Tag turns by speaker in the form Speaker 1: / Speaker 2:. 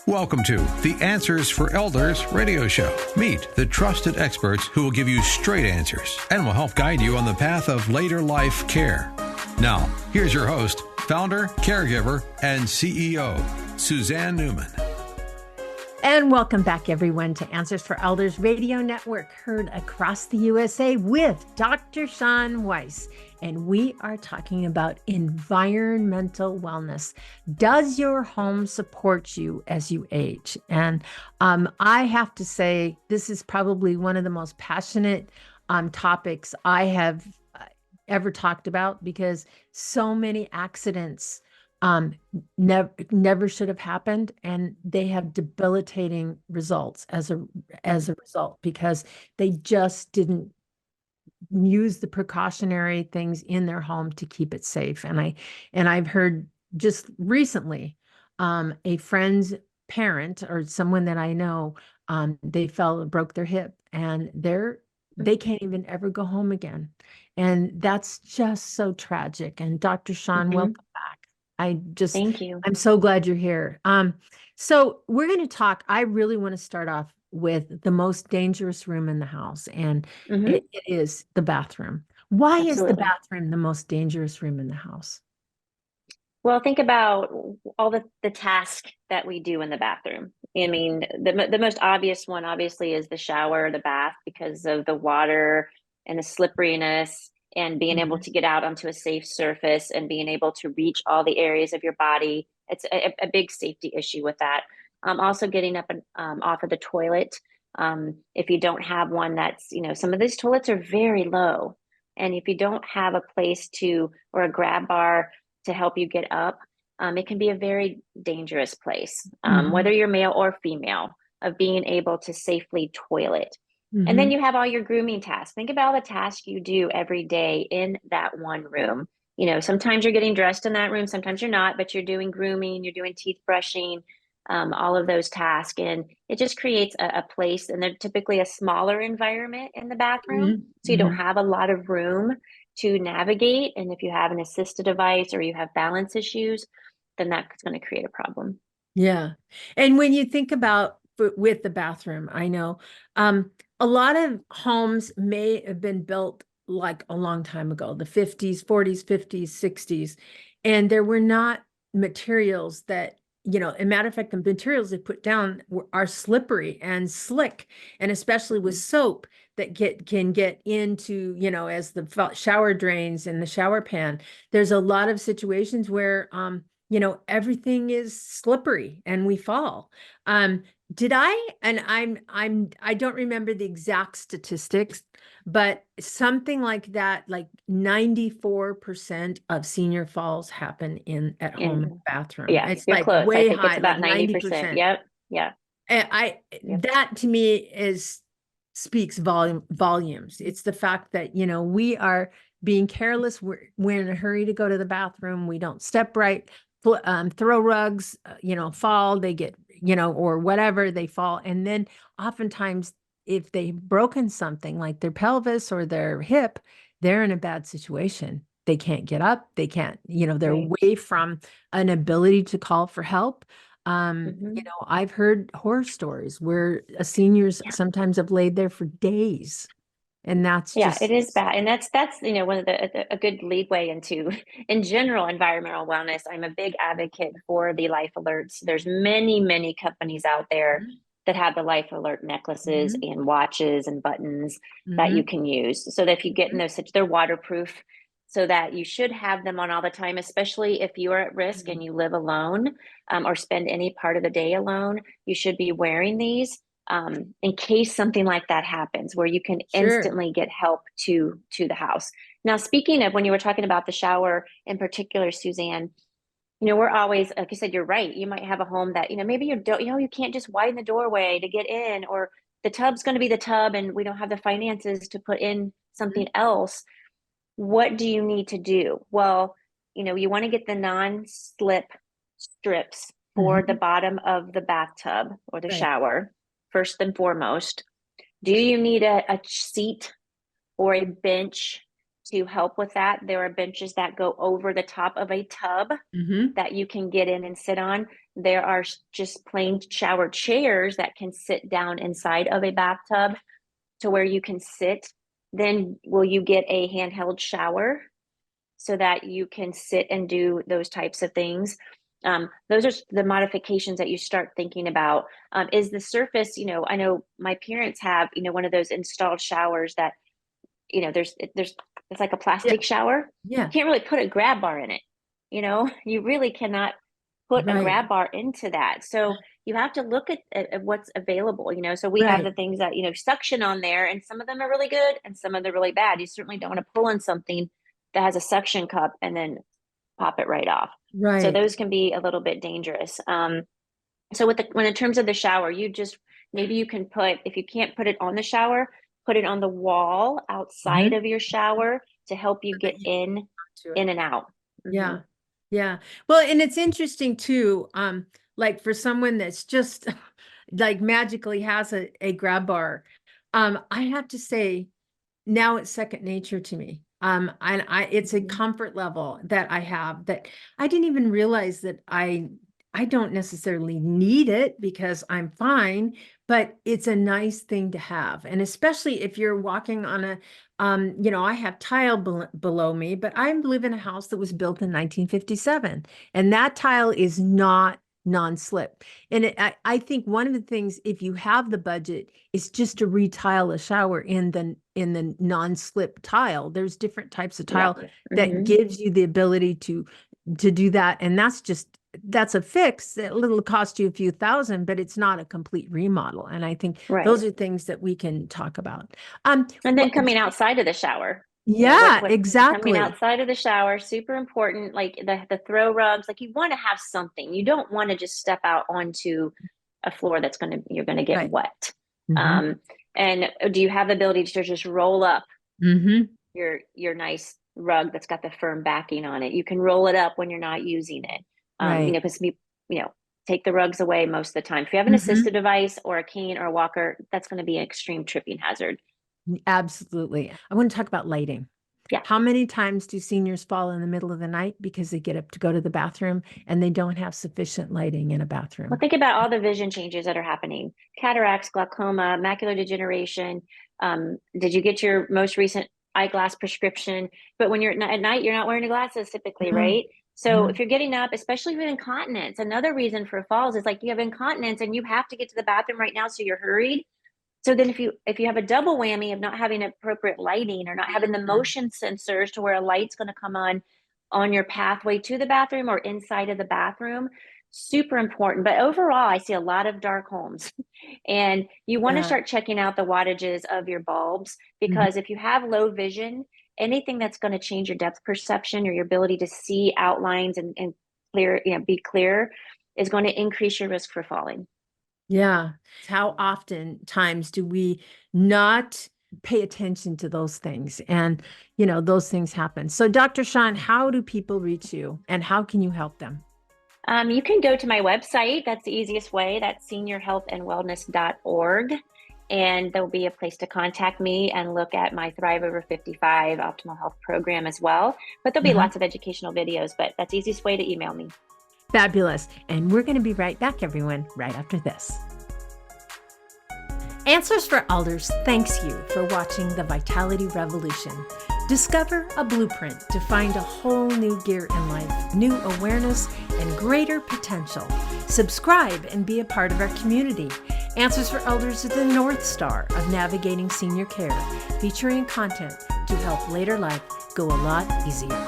Speaker 1: Welcome to the Answers for Elders radio show. Meet the trusted experts who will give you straight answers and will help guide you on the path of later life care. Now, here's your host, founder, caregiver, and CEO, Suzanne Newman.
Speaker 2: And welcome back, everyone, to Answers for Elders Radio Network, heard across the USA with Dr. Shawn Weiss. And we are talking about environmental wellness. Does your home support you as you age? And I have to say, this is probably one of the most passionate topics I have ever talked about, because so many accidents never should have happened, and they have debilitating results as a result, because they just didn't use the precautionary things in their home to keep it safe. And I've heard just recently a friend's parent or someone that I know, they broke their hip, and they can't even ever go home again. And that's just so tragic. And Dr. Shawn, welcome back.
Speaker 3: Thank you.
Speaker 2: I'm so glad you're here. So we're going to talk. I really want to start off with the most dangerous room in the house, and it is the bathroom. Why is the bathroom the most dangerous room in the house?
Speaker 3: Well, think about all the tasks that we do in the bathroom. I mean, the most obvious one, obviously, is the shower or the bath, because of the water and the slipperiness, and being able to get out onto a safe surface and being able to reach all the areas of your body. It's a big safety issue with that. Also getting up and off of the toilet. If you don't have one that's, some of these toilets are very low. And if you don't have a place or a grab bar to help you get up, it can be a very dangerous place, whether you're male or female, of being able to safely toilet. And then you have all your grooming tasks. Think about all the tasks you do every day in that one room. Sometimes you're getting dressed in that room, sometimes you're not, but you're doing grooming, you're doing teeth brushing, all of those tasks. And it just creates a place, and they're typically a smaller environment in the bathroom. So you don't have a lot of room to navigate. And if you have an assisted device or you have balance issues, then that's going to create a problem.
Speaker 2: Yeah. And when you think about with the bathroom, I know a lot of homes may have been built like a long time ago, the 50s, 40s, 50s, 60s, and there were not materials that, as a matter of fact, the materials they put down are slippery and slick, and especially with soap that can get into, as the shower drains and the shower pan. There's a lot of situations where, everything is slippery and we fall. I don't remember the exact statistics, but something like that, like 94% of senior falls happen at home in the bathroom.
Speaker 3: Yeah,
Speaker 2: it's
Speaker 3: you're
Speaker 2: like
Speaker 3: close.
Speaker 2: way
Speaker 3: I think
Speaker 2: high,
Speaker 3: it's about
Speaker 2: like
Speaker 3: 90%. Yep. Yeah.
Speaker 2: That to me speaks volumes. It's the fact that, we are being careless. We're in a hurry to go to the bathroom. We don't step right, throw rugs, fall, they get, or whatever, they fall. And then oftentimes if they've broken something like their pelvis or their hip, they're in a bad situation. They can't get up. They can't, they're away from an ability to call for help. I've heard horror stories where seniors sometimes have laid there for days. And that's
Speaker 3: it is bad. And that's one of a good leadway into, in general, environmental wellness. I'm a big advocate for the life alerts. There's many companies out there that have the life alert necklaces and watches and buttons that you can use, so that if you get in those, they're waterproof, so that you should have them on all the time, especially if you are at risk and you live alone, or spend any part of the day alone. You should be wearing these in case something like that happens, where you can instantly get help to the house. Now, speaking of, when you were talking about the shower in particular, Suzanne, we're always, like you said, you're right. You might have a home that, maybe you can't just widen the doorway to get in, or the tub's going to be the tub and we don't have the finances to put in something else. What do you need to do? Well, you want to get the non-slip strips for the bottom of the bathtub or the shower, first and foremost. Do you need a seat or a bench to help with that. There are benches that go over the top of a tub that you can get in and sit on. There are just plain shower chairs that can sit down inside of a bathtub to where you can sit. Then will you get a handheld shower so that you can sit and do those types of things? Those are the modifications that you start thinking about. Is the surface, I know my parents have, one of those installed showers that, it's like a plastic shower.
Speaker 2: Yeah.
Speaker 3: You can't really put a grab bar in it. You really cannot put a grab bar into that. So you have to look at what's available, so we have the things that, suction on there, and some of them are really good and some of them are really bad. You certainly don't want to pull in something that has a suction cup and then pop it right off.
Speaker 2: Right.
Speaker 3: So those can be a little bit dangerous. So when in terms of the shower, maybe you can if you can't put it on the shower, put it on the wall outside of your shower to help you get in and out.
Speaker 2: Yeah. Yeah. Well, and it's interesting too, like for someone that's just like magically has a grab bar, I have to say now it's second nature to me. And it's a comfort level that I have that I didn't even realize that I don't necessarily need it because I'm fine, but it's a nice thing to have. And especially if you're walking on a, I have tile below me, but I live in a house that was built in 1957, and that tile is not non-slip. And I think one of the things, if you have the budget, is just to retile a shower in the non-slip tile. There's different types of tile that gives you the ability to do that. And that's a fix. It'll cost you a few thousand, but it's not a complete remodel. And I think those are things that we can talk about.
Speaker 3: And then coming outside of the shower.
Speaker 2: Yeah, exactly.
Speaker 3: Coming outside of the shower, super important. Like the throw rugs, like you want to have something. You don't want to just step out onto a floor you're going to get wet. And do you have the ability to just roll up your nice rug that's got the firm backing on it? You can roll it up when you're not using it. Because take the rugs away most of the time. If you have an assistive device or a cane or a walker, that's going to be an extreme tripping hazard.
Speaker 2: Absolutely. I want to talk about lighting.
Speaker 3: Yeah.
Speaker 2: How many times do seniors fall in the middle of the night because they get up to go to the bathroom and they don't have sufficient lighting in a bathroom?
Speaker 3: Well, think about all the vision changes that are happening. Cataracts, glaucoma, macular degeneration. Did you get your most recent eyeglass prescription? But when you're at night, you're not wearing the glasses typically, right? So if you're getting up, especially with incontinence, another reason for falls is like you have incontinence and you have to get to the bathroom right now, so you're hurried. So then if you have a double whammy of not having appropriate lighting or not having the motion sensors to where a light's going to come on your pathway to the bathroom or inside of the bathroom, super important. But overall, I see a lot of dark homes, and you want to start checking out the wattages of your bulbs, because if you have low vision, anything that's going to change your depth perception or your ability to see outlines and clear, be clear, is going to increase your risk for falling.
Speaker 2: Yeah. How often times do we not pay attention to those things? And, those things happen. So Dr. Shawn, how do people reach you and how can you help them?
Speaker 3: You can go to my website. That's the easiest way. That's seniorhealthandwellness.org. And there'll be a place to contact me and look at my Thrive Over 55 Optimal Health program as well. But there'll be lots of educational videos, but that's the easiest way to email me.
Speaker 2: Fabulous. And we're going to be right back, everyone, right after this. Answers for Elders thanks you for watching the Vitality Revolution. Discover a blueprint to find a whole new gear in life, new awareness, and greater potential. Subscribe and be a part of our community. Answers for Elders is the North Star of navigating senior care, featuring content to help later life go a lot easier.